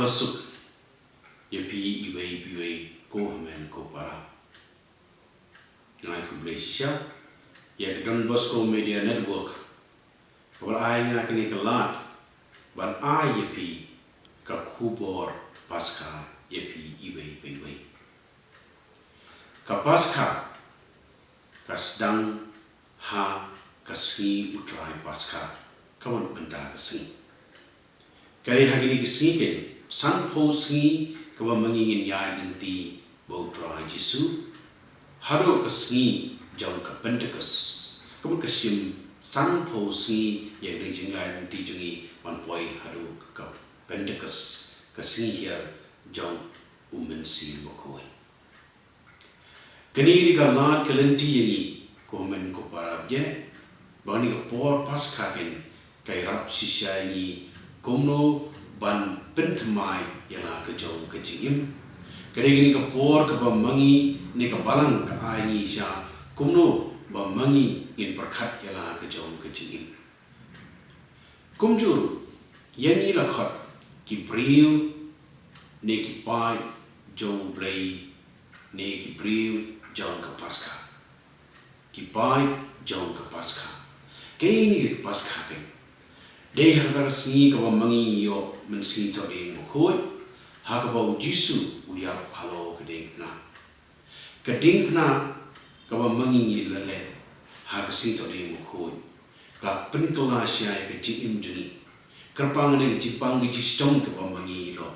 basuk yapi iway ko hamen ko para Jingkhublei shisha ya Don Bosco Media Network wal ay nga kini kalat ban ay yapi ka khubor Paskha yapi iway ka Paskha kasdang ha kasni utrai Paskha kawan benda kasni kaya hari ini kesini kan sang posni kawan mengingin ya nanti bau trai Yesus haru kesini jauh ke Pentekus kamu kesim sang posni yang dijinglai nanti jungi manpoi haru ke Pentekus kesini hier jauh umensi bokoi kini di galat kelenti ini komen ko parab je bani ke por Paskha kan kairap sisya ini komno ban pentmai yana ke jauh ke jingim kare gini ke por ke bamangi ni ke balang ke ai sha komno bamangi in perkhat yana ke jauh ke jingim kumjur yani lakhat ki priu ne ki pai Jingkhublei ne ki priu jauh ke Paskha ki pai jauh ke Paskha kini ke Paskha kan Dei harga sini kawa mangi yo mensi to ding khoi ha ka bau Jisu uya halo keding na kawa mangi ni lale ha ka si to ding khoi ka pentula sya ke jim juni kerpang ne jipang gi jistong kawa mangi lo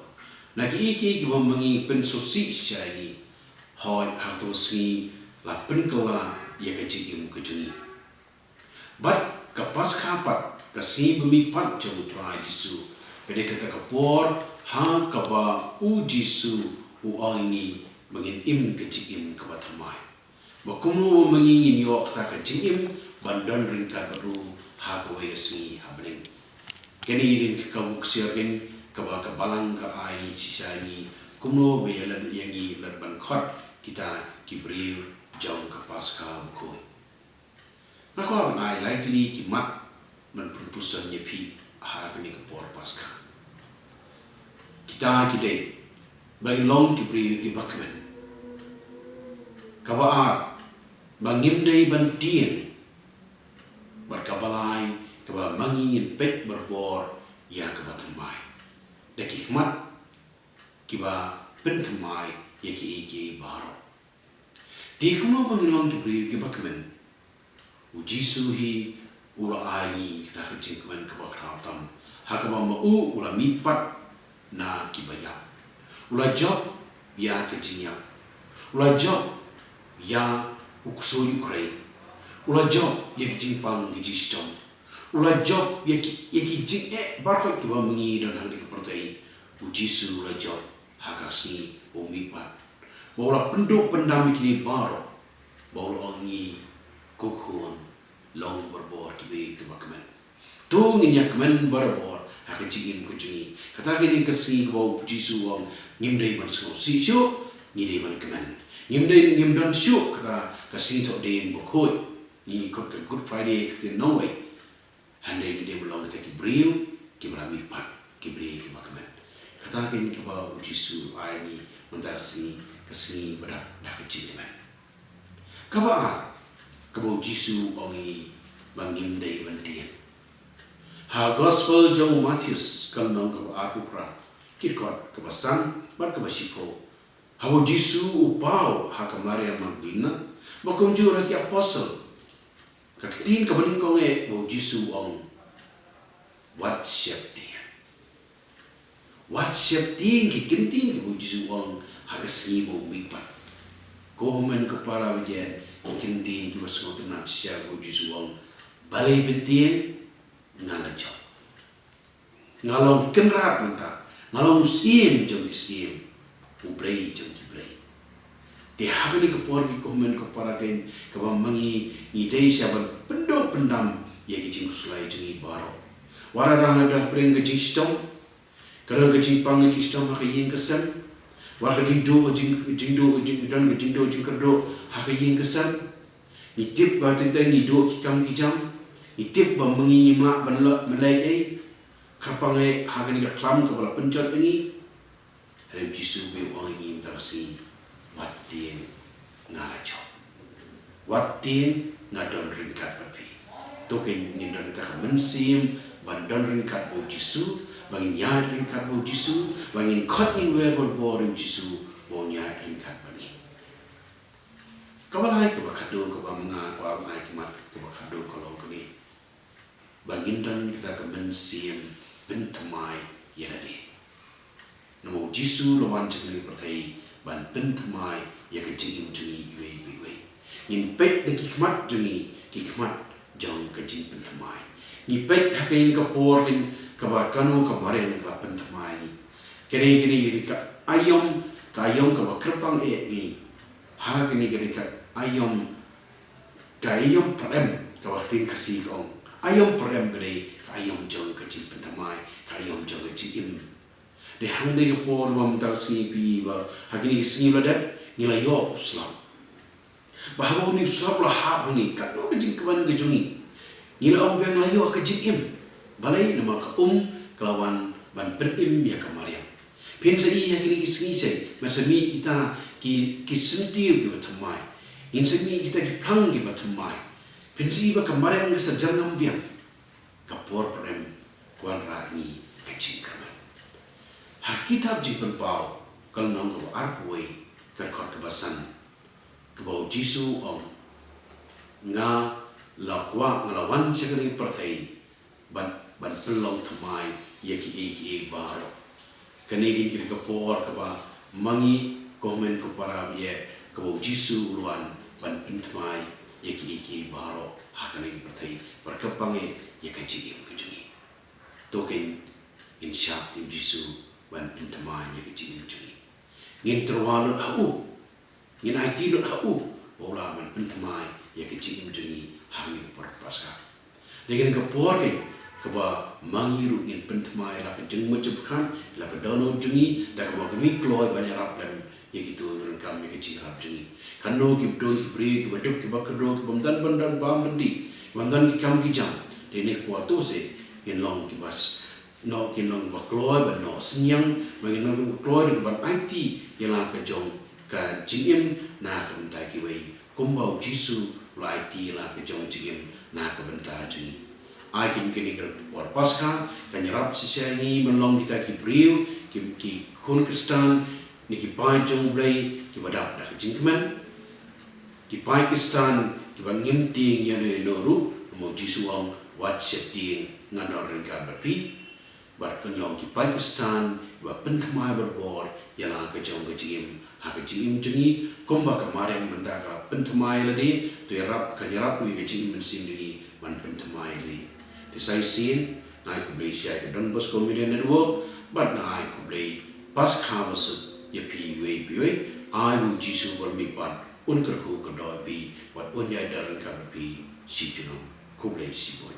lagi iki kawa mangi pen sosi sya ni hoi ha to si la pentula ya ke jim ke juni bat ka Paskha pat kasi bemipat jauh trai Yesus. Pada kata kapor ha kaba u Yesus u ini mengin im kecim kaba thamai. Bakumu mengingin yo kata kecim bandan ringkat baru ha kawai si habling. Kini ring kabuk siarin kaba kabalang ka ai sisani kumu beyalan yangi ladban khot kita kibril jauh ke Paskha bukoi. Aku abang ai likely kimat menpusan nyepi hari ini ke por Paskha. Kita kidai bagi long kibri kibakmen. Kabaat bangim dai bantien berkabalai kaba mangingin pet berbor ya kaba temai. Dakikmat kiba pentemai ya ki baro. Di kuno bagi long kibri kibakmen. Ujisuhi ula ai kita kecingkuan kebakratam hakaba mau ula mipat na kibaya ula job ya kecinya ula job ya uksoi ukrai ula job ya kecimpang gijistom ula job ya kijing barkot kiba mengi dan hal dipertai ujisu ula job hakasni umipat ula penduk pendam kini baro ula ongi kukuan long berbor kibe kebakmen tu nginyak men berbor hak cingin kucungi kata gini kersi bau Yesus wong ngimdai ban so si syo ngidai ban kemen ngimdan syo kata kasi tok den bokoi ni kot Good Friday the no way handai de belong kita kibriu kibrami pat kibri kebakmen kata gini ke bau Yesus ai ni mentarsi kasi berat dah kecil men kaba kabo Yesus ongi bangim dai bantian ha gospel jauh Matius kalnong kabo aku pra kirkot kebasan bar kebasiko habo Yesus upau ha Maria Magdalena bakunjur haki apostle kakitin kabaling konge bo Yesus ong what syaptin kikintin kabo Yesus ong hagasni bo mipat kohmen kepara wajen kintin kiwas ngoten nak siya ko Yesus wong balai bentien ngalajau ngalong kenrat manta ngalong sim jom sim ubrei jom kibrei te hakni ko por ki komen ko para ken ka mangi idei saban pendo pendam ye ki Jingkhublei jungi baro warada ada preng ke jistom kada ke jipang ke jistom ha yin kesan warga jingdo jingkerdo hakayin kesan itip batentang hidup kicam itip mengingi mak banlot melai kapang hagani klam kepala pencot ini Rem Jisu be wangin tarasi wat tien ngala chop. Wat tien ngadon ringkat bapi. Token ni don ta mensim ban don ringkat bo Jisu, bangin yad ringkat bo Jisu, bangin khot in we bo Jisu bo yad ringkat bani. Kabalai ke bakado ke bamanga ko ai kimat ke bakado kalau kini. Bangin don kita ke mensim bentamai yelade. Namo Jisu lawan cekli pertai ban bentamai ya ke jingim jungi iwe. Ngin pet de kikmat jungi kikmat jong ke jing bentamai. Ni pet hakain ke porin ke bakano ke mareng ke bentamai. Kini ka ayom ke bakrepang ni. Ha kini ka ayom prem ke waktu kasih kong. Ayom prem gede ayom jong ke jing bentamai, ayom jong ke jing. De hang de por wam tar snipi ba hakini sni ladat nila yo uslam. Bahawa ni uslam lah ha ni kat no ke jing kawan ke jungi. Nila om yang layo ke jing. Balai nama ka kelawan ban penim ya kamariam. Pensa I hakini sni se masami kita ki sentir ke batamai. Insami kita ki plang ke batamai. Pensa I ba kamariam ke sajanam biang. Kapor prem kuan rani kecing kaman. Hakitab jipun pau kalau nong ke arkway kerkot kebasan ke bau Jisu om nga lakwa ngelawan sekali pertai ban pelong temai yaki baro kenegin kita kepor ke ba mangi komen ke para ye ke bau Jisu luan ban temai yaki baro hakane pertai berkepange yaki kejuni token insya Jisu ban pintamai yang kecil curi. Ngin terwalut hau, ngin IT lut hau, bola ban pintamai yang kecil curi hari per Paskha. Dengan kepor ke, keba mangiru ngin pintamai lah kejeng macamkan, lah kedono curi, dah keba kami keluar banyak raplam yang itu mereka yang kecil rap curi. Kano kibdon kibri kibaduk kibakro kibamdan bandan bamandi, bandan kikam kijam. Dene kuatu se ngin long kibas. No kinong bakloy ban no senyang menginong bakloy di ban IT yang la kejong ka jingim na ka bentai kiwei kumbau Jisu la IT la kejong jingim na ka bentai juni ai kin kini war Paskha kanyarap sisiangi menlong kita ki briu ki kun kristan ni ki pai Jingkhublei ki badap da jingkman ki pai kristan ki bangim ting ya noru mo Jisu ong wat setting nganor ringka bapi berpenlong ki Pakistan berpentamai berbor ialah kejong kejim ha kejim jungi komba kemarin mendaka pentamai ladi tu yarap kanyarap wi kejim mensindiri man pentamai li desai sin nai Jingkhublei syai ke Don Bosco Media Network but nai Jingkhublei Paskha wasut yapi we ai wu Jisu bermipat un kerku kedoi bi wat un ya daran kapi si junong Jingkhublei si boy